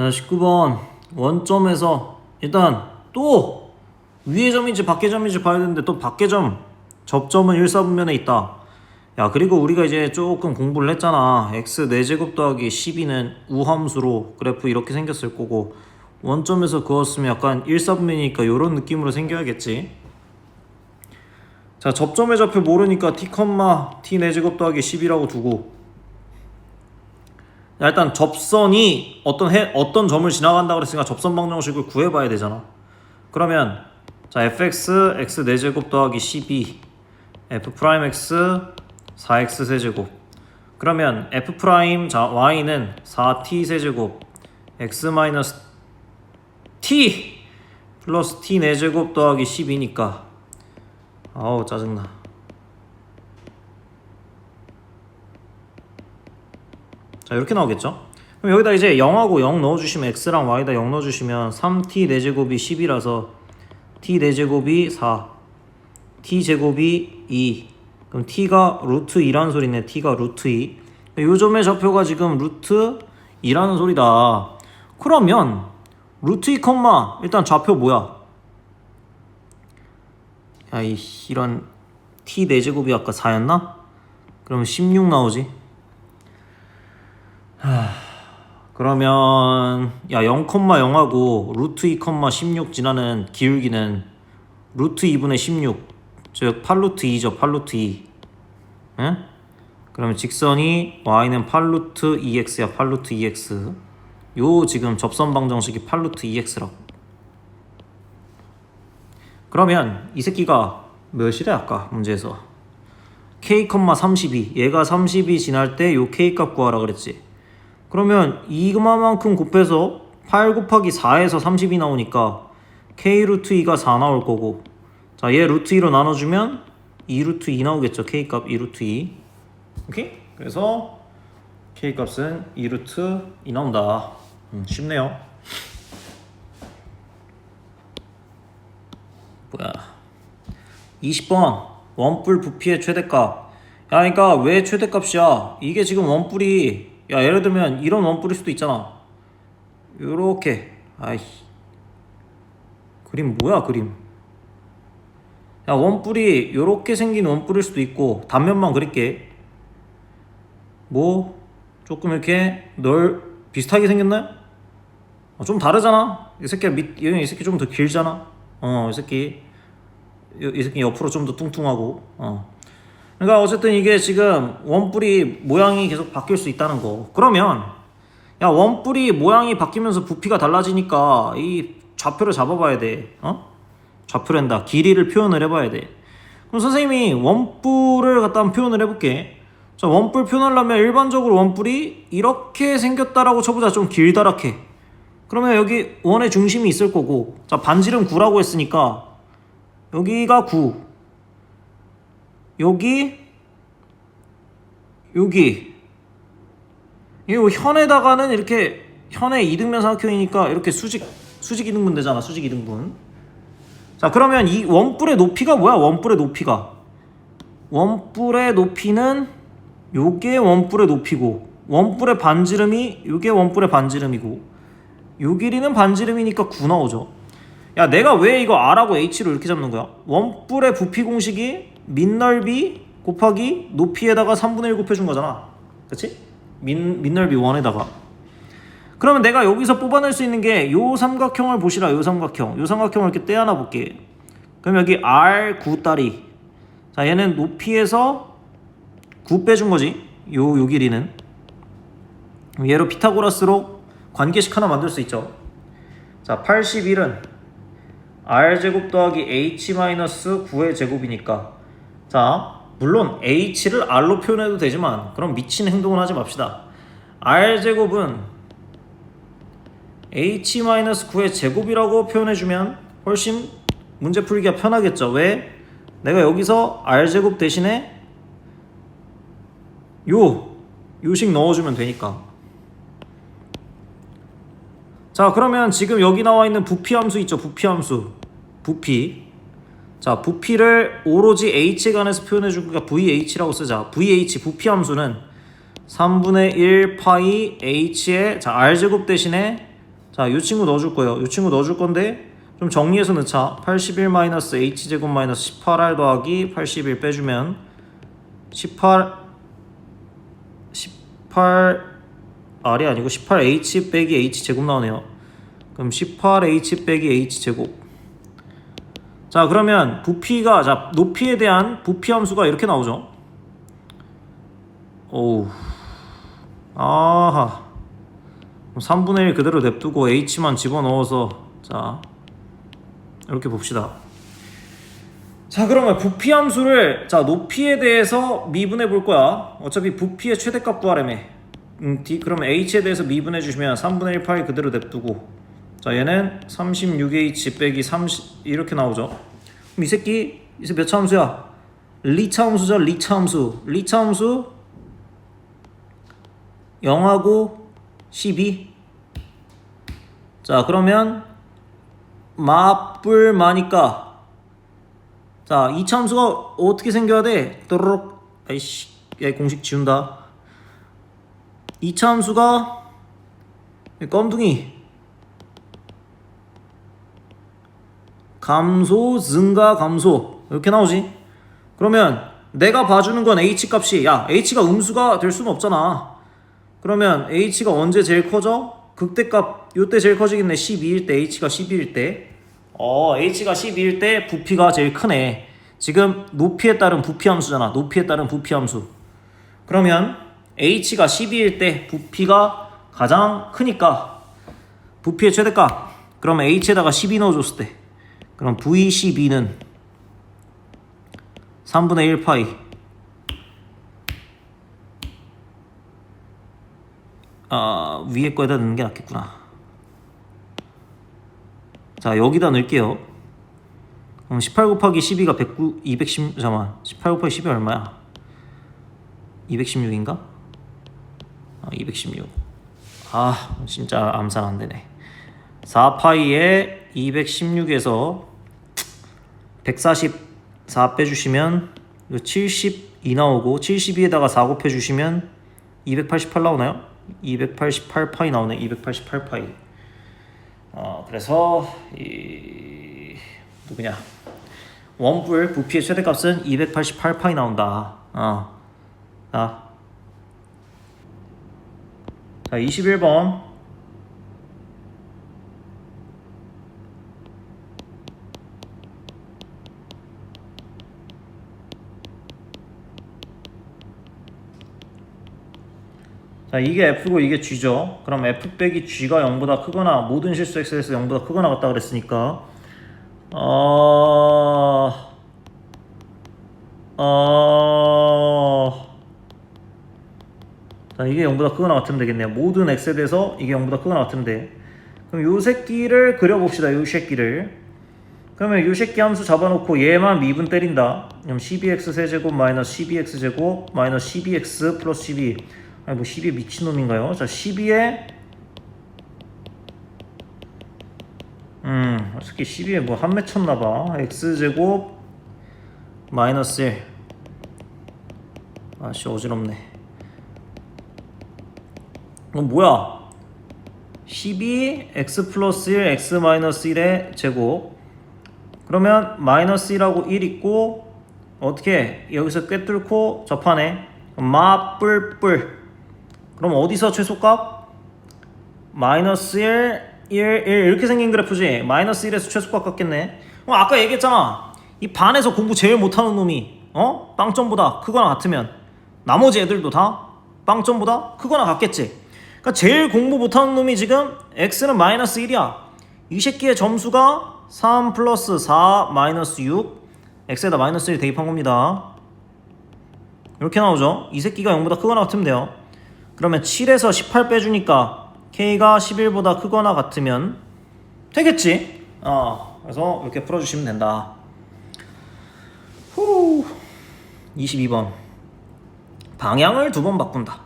자, 19번 원점에서 일단 또 위의 점인지 밖의 점인지 봐야 되는데 또 밖의 점 접점은 1사분면에 있다. 야, 그리고 우리가 이제 조금 공부를 했잖아. x 4제곱 더하기 12는 우함수로 그래프 이렇게 생겼을 거고, 원점에서 그었으면 약간 1사분면이니까 이런 느낌으로 생겨야겠지. 자, 접점의 좌표 모르니까 t, t 4제곱 더하기 10이라고 두고, 야, 일단 접선이 어떤 점을 지나간다 그랬으니까 접선 방정식을 구해봐야 되잖아. 그러면 자, fx x 4제곱 더하기 12 f'x 4x 세제곱, 그러면 f' 자 y는 4t 세제곱 x 마이너스 t 플러스 t 4제곱 더하기 10이니까 아우 짜증나. 자, 이렇게 나오겠죠? 그럼 여기다 이제 0하고 0 넣어주시면 x랑 y다 0 넣어주시면 3t 4제곱이 10이라서 t 4제곱이 4 t 제곱이 2, 그럼 t가 루트 2라는 소리네. t가 루트 2. 요 점의 좌표가 지금 루트 2라는 소리다. 그러면 루트 2, 일단 좌표 뭐야? 야, 이런 t 4제곱이 아까 4였나? 그러면 16 나오지. 그러면 야, 0,0하고 루트 2, 16 지나는 기울기는 루트 2분의 16, 즉 8루트 2죠. 8루트 2. 응? 그러면 직선이 y는 8루트 2x야. 8루트 2x. 요 지금 접선 방정식이 8루트 2x라고. 그러면 이 새끼가 몇이래 아까 문제에서? k, 32. 얘가 32 지날 때 요 k 값 구하라 그랬지. 그러면 이만큼 곱해서 8 곱하기 4에서 30이 나오니까 k 루트 2가 4 나올 거고, 자, 얘 루트 2로 나눠주면 2 루트 2 나오겠죠. k 값 2 루트 2. 오케이? 그래서 k 값은 2 루트 2 나온다. 쉽네요. 뭐야? 20번 원뿔 부피의 최대값. 야, 그러니까 왜 최대값이야? 이게 지금 원뿔이, 야, 예를 들면 이런 원뿔일 수도 있잖아. 요렇게. 아이, 그림 뭐야 그림? 야, 원뿔이 요렇게 생긴 원뿔일 수도 있고, 단면만 그릴게. 뭐 조금 이렇게 비슷하게 생겼나요? 좀 다르잖아. 이 새끼 좀 더 길잖아. 이 새끼 옆으로 좀 더 뚱뚱하고. 그러니까 어쨌든 이게 지금 원뿔이 모양이 계속 바뀔 수 있다는 거. 그러면 야, 원뿔이 모양이 바뀌면서 부피가 달라지니까 이 좌표를 잡아봐야 돼. 좌표랜다. 길이를 표현을 해봐야 돼. 그럼 선생님이 원뿔을 갖다 한번 표현을 해볼게. 자, 원뿔 표현하려면 일반적으로 원뿔이 이렇게 생겼다라고 쳐보자. 좀 길다랗게. 그러면 여기 원의 중심이 있을 거고, 자, 반지름 9라고 했으니까 여기가 9, 여기 이 현에다가는 이렇게, 현의 이등변 삼각형이니까 이렇게 수직 이등분 되잖아. 수직 이등분. 자, 그러면 이 원뿔의 높이가 뭐야? 원뿔의 높이는 요게 원뿔의 높이고, 원뿔의 반지름이 요게 원뿔의 반지름이고, 요 길이는 반지름이니까 9 나오죠. 야, 내가 왜 이거 R하고 H로 이렇게 잡는 거야? 원뿔의 부피 공식이 밑넓이 곱하기 높이에다가 3분의 1 곱해준 거잖아. 그치? 밑넓이 1에다가. 그러면 내가 여기서 뽑아낼 수 있는 게 요 삼각형을 보시라. 요 삼각형을 이렇게 떼어놔 볼게. 그럼 여기 R 9 따리. 자, 얘는 높이에서 9 빼준 거지. 요 길이는. 얘로 피타고라스로 관계식 하나 만들 수 있죠. 자, 81은 R제곱 더하기 H-9의 제곱이니까, 자, 물론 H를 R로 표현해도 되지만 그럼 미친 행동을 하지 맙시다. R제곱은 H-9의 제곱이라고 표현해주면 훨씬 문제 풀기가 편하겠죠. 왜? 내가 여기서 R제곱 대신에 요식 넣어주면 되니까. 자, 그러면 지금 여기 나와 있는 부피 함수 있죠. 부피. 자, 부피를 오로지 H에 관해서 표현해주니까 VH라고 쓰자. 부피 함수는 3분의 1 파이 H의, 자, R제곱 대신에 자, 이 친구 넣어줄 거예요. 이 친구 넣어줄 건데 좀 정리해서 넣자. 81 마이너스 h제곱 마이너스 18r 더하기 81 빼주면 18r이 아니고 18h 빼기 h제곱 나오네요. 그럼 18h 빼기 h제곱. 자, 그러면 부피가, 자, 높이에 대한 부피 함수가 이렇게 나오죠. 오우. 아하. 3분의 1 그대로 냅두고 h만 집어넣어서, 자, 이렇게 봅시다. 자, 그러면 부피 함수를, 자, 높이에 대해서 미분해 볼 거야. 어차피 부피의 최대값 구하라며. 그러면 h에 대해서 미분해 주시면 3분의 1 파이 그대로 냅두고, 자, 얘는 36h 빼기 30 이렇게 나오죠. 그럼 이 새끼 이제 몇 차 함수야? 리차 함수죠. 리차 함수. 리차 함수 0하고 12. 자, 그러면 마뿔마니까, 자, 이 차 함수가 어떻게 생겨야 돼? 또르륵. 아이씨, 야, 공식 지운다. 이 차 함수가 껌둥이 감소, 증가, 감소 이렇게 나오지. 그러면 내가 봐주는 건 h 값이, 야, h가 음수가 될 수는 없잖아. 그러면 h가 언제 제일 커져? 극대값 요때 제일 커지겠네. 12일 때, h가 12일 때. h가 12일 때 부피가 제일 크네. 지금 높이에 따른 부피 함수잖아. 높이에 따른 부피 함수. 그러면 h가 12일 때 부피가 가장 크니까 부피의 최대값, 그러면 h에다가 12 넣어줬을 때, 그럼 V12는 3분의 1 파이 위에 거에다 넣는 게 낫겠구나. 자, 여기다 넣을게요. 그럼 18 곱하기 12가 210, 잠깐만, 18 곱하기 12 얼마야? 216인가? 216. 진짜 암산 안 되네. 4파이에 216에서 144 빼주시면 72 나오고, 72에다가 4 곱해주시면 288 나오나요? 288파이 나오네. 288파이. 그래서 누구냐, 원뿔 부피의 최대값은 288파이 나온다. 자, 21번. 자, 이게 F고 이게 G죠. 그럼 F 빼기 G가 0보다 크거나 모든 실수 X에서 0보다 크거나 같다 그랬으니까 자, 이게 0보다 크거나 같으면 되겠네요. 모든 X에 대해서 이게 0보다 크거나 같으면 돼. 그럼 요 새끼를 그려봅시다. 요 새끼를. 그러면 요 새끼 함수 잡아놓고 얘만 미분 때린다. 그럼 12x 세제곱 마이너스 12x 제곱 마이너스 12x 플러스 12. 아니 뭐 12에 미친놈인가요? 자, 12에 어떻게 12에 뭐 한 맺혔나봐. x제곱 마이너스 1. 아씨 어지럽네. 그럼 뭐야? 12 x 플러스 1 x 마이너스 1의 제곱. 그러면 마이너스 1하고 1 있고 어떻게 여기서 꿰뚫고 접하네. 마뿔뿔. 그럼 어디서 최소값? 마이너스 1, 1 이렇게 생긴 그래프지. 마이너스 1에서 최소값 같겠네. 아까 얘기했잖아. 이 반에서 공부 제일 못하는 놈이 빵점보다 크거나 같으면 나머지 애들도 다 빵점보다 크거나 같겠지. 그러니까 제일 공부 못하는 놈이 지금 x는 마이너스 1이야. 이 새끼의 점수가 3 플러스 4 마이너스 6. x에다 마이너스 1 대입한 겁니다. 이렇게 나오죠. 이 새끼가 0보다 크거나 같으면 돼요. 그러면 7에서 18 빼주니까 k가 11보다 크거나 같으면 되겠지. 그래서 이렇게 풀어주시면 된다. 22번. 방향을 두 번 바꾼다.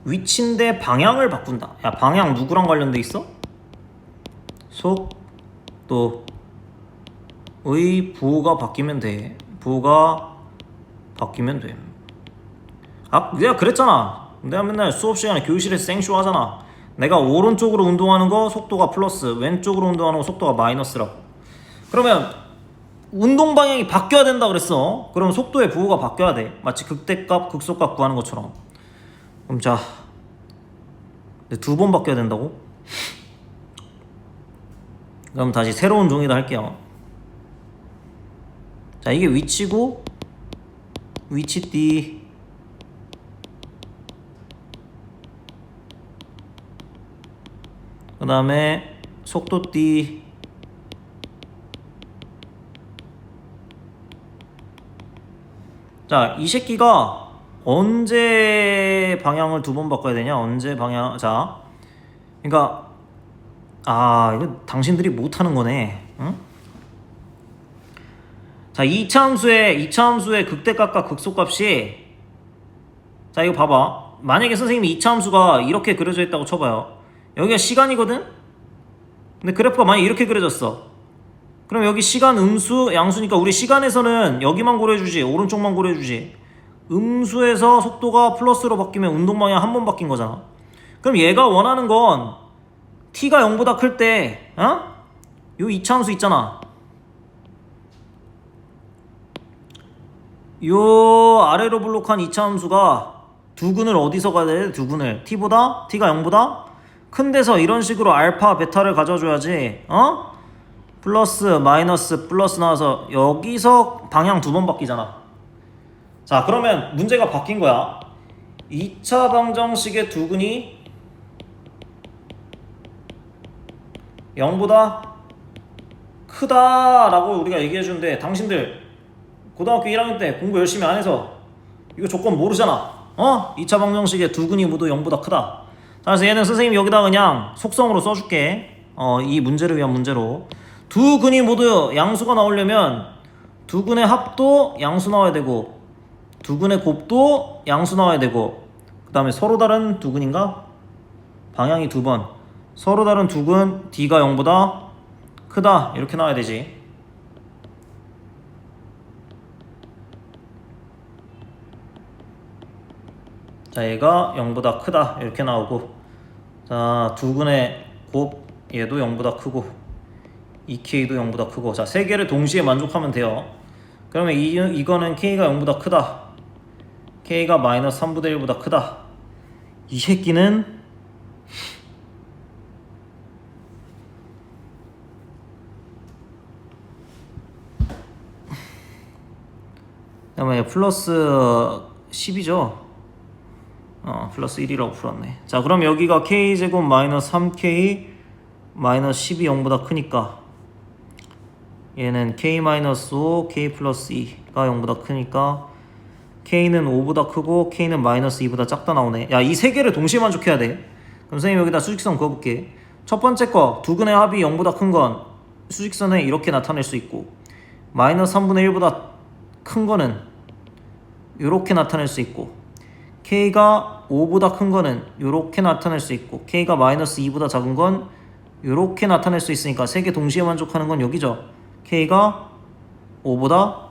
위치인데 방향을 바꾼다. 야, 방향 누구랑 관련돼 있어? 속도의 부호가 바뀌면 돼. 부호가 바뀌면 돼. 내가 그랬잖아. 내가 맨날 수업 시간에 교실에서 생쇼 하잖아. 내가 오른쪽으로 운동하는 거 속도가 플러스, 왼쪽으로 운동하는 거 속도가 마이너스라고. 그러면 운동 방향이 바뀌어야 된다 그랬어. 그럼 속도의 부호가 바뀌어야 돼. 마치 극대값, 극소값 구하는 것처럼. 그럼 자, 2번 바뀌어야 된다고? 그럼 다시 새로운 종이도 할게요. 자, 이게 위치고, 위치 D, 그 다음에 속도 D, 자, 이 새끼가 언제 방향을 2번 바꿔야 되냐? 언제 방향, 자, 그러니까 이거 당신들이 못하는 거네. 응? 자, 2차 함수의 극대값과 극소값이, 자, 이거 봐봐. 만약에 선생님이 2차 함수가 이렇게 그려져 있다고 쳐봐요. 여기가 시간이거든? 근데 그래프가 만약에 이렇게 그려졌어. 그럼 여기 시간 음수, 양수니까 우리 시간에서는 여기만 고려해주지, 오른쪽만 고려해주지. 음수에서 속도가 플러스로 바뀌면 운동 방향 한 번 바뀐 거잖아. 그럼 얘가 원하는 건 t가 0보다 클 때, 요 2차 함수 있잖아. 요 아래로 블록한 2차 함수가 두근을 어디서 가야 돼? 두근을 t가 0보다 큰 데서 이런 식으로 알파, 베타를 가져줘야지. 플러스, 마이너스, 플러스 나와서 여기서 방향 2번 바뀌잖아. 자, 그러면 문제가 바뀐 거야. 2차 방정식의 두근이 0보다 크다라고 우리가 얘기해주는데, 당신들 고등학교 1학년 때 공부 열심히 안 해서 이거 조건 모르잖아. 2차 방정식의 두근이 모두 0보다 크다. 그래서 얘는 선생님이 여기다 그냥 속성으로 써줄게. 이 문제를 위한 문제로. 두 근이 모두 양수가 나오려면 두 근의 합도 양수 나와야 되고, 두 근의 곱도 양수 나와야 되고, 그 다음에 서로 다른 두 근인가? 방향이 2번. 서로 다른 두 근 D가 0보다 크다, 이렇게 나와야 되지. 자, 얘가 0보다 크다, 이렇게 나오고, 자, 두 근의 곱 얘도 0보다 크고, 2K도 0보다 크고. 자, 세 개를 동시에 만족하면 돼요. 그러면 이거는 K가 0보다 크다, K가 마이너스 3분의 1보다 크다. 이 새끼는 그다음에 플러스 10이죠. 플러스 1이라고 풀었네. 자, 그럼 여기가 K제곱 마이너스 3K 마이너스 10이 0보다 크니까 얘는 K 마이너스 5, K 플러스 2가 0보다 크니까 K는 5보다 크고 K는 마이너스 2보다 작다 나오네. 야, 이 세 개를 동시에 만족해야 돼. 그럼 선생님 여기다 수직선 그어볼게. 첫 번째 거, 두 근의 합이 0보다 큰 건 수직선에 이렇게 나타낼 수 있고, 마이너스 3분의 1보다 큰 거는 이렇게 나타낼 수 있고, K가 5보다 큰 거는 이렇게 나타낼 수 있고, K가 마이너스 2보다 작은 건 이렇게 나타낼 수 있으니까 세 개 동시에 만족하는 건 여기죠. K가 5보다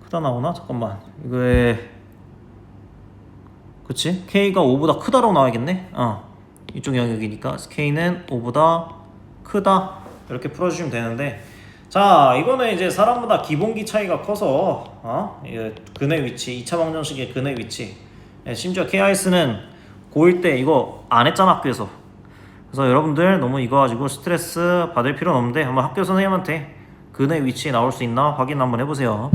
크다 나오나? 잠깐만, 이거에 그치? K가 5보다 크다라고 나와야겠네. 이쪽 영역이니까 K는 5보다 크다, 이렇게 풀어주시면 되는데, 자, 이거는 이제 사람마다 기본기 차이가 커서 근의 위치, 2차 방정식의 근의 위치, 심지어 KIS는 고1 때 이거 안 했잖아, 학교에서. 그래서 여러분들 너무 이거 가지고 스트레스 받을 필요는 없는데, 한번 학교 선생님한테 근의 위치 나올 수 있나 확인 한번 해보세요.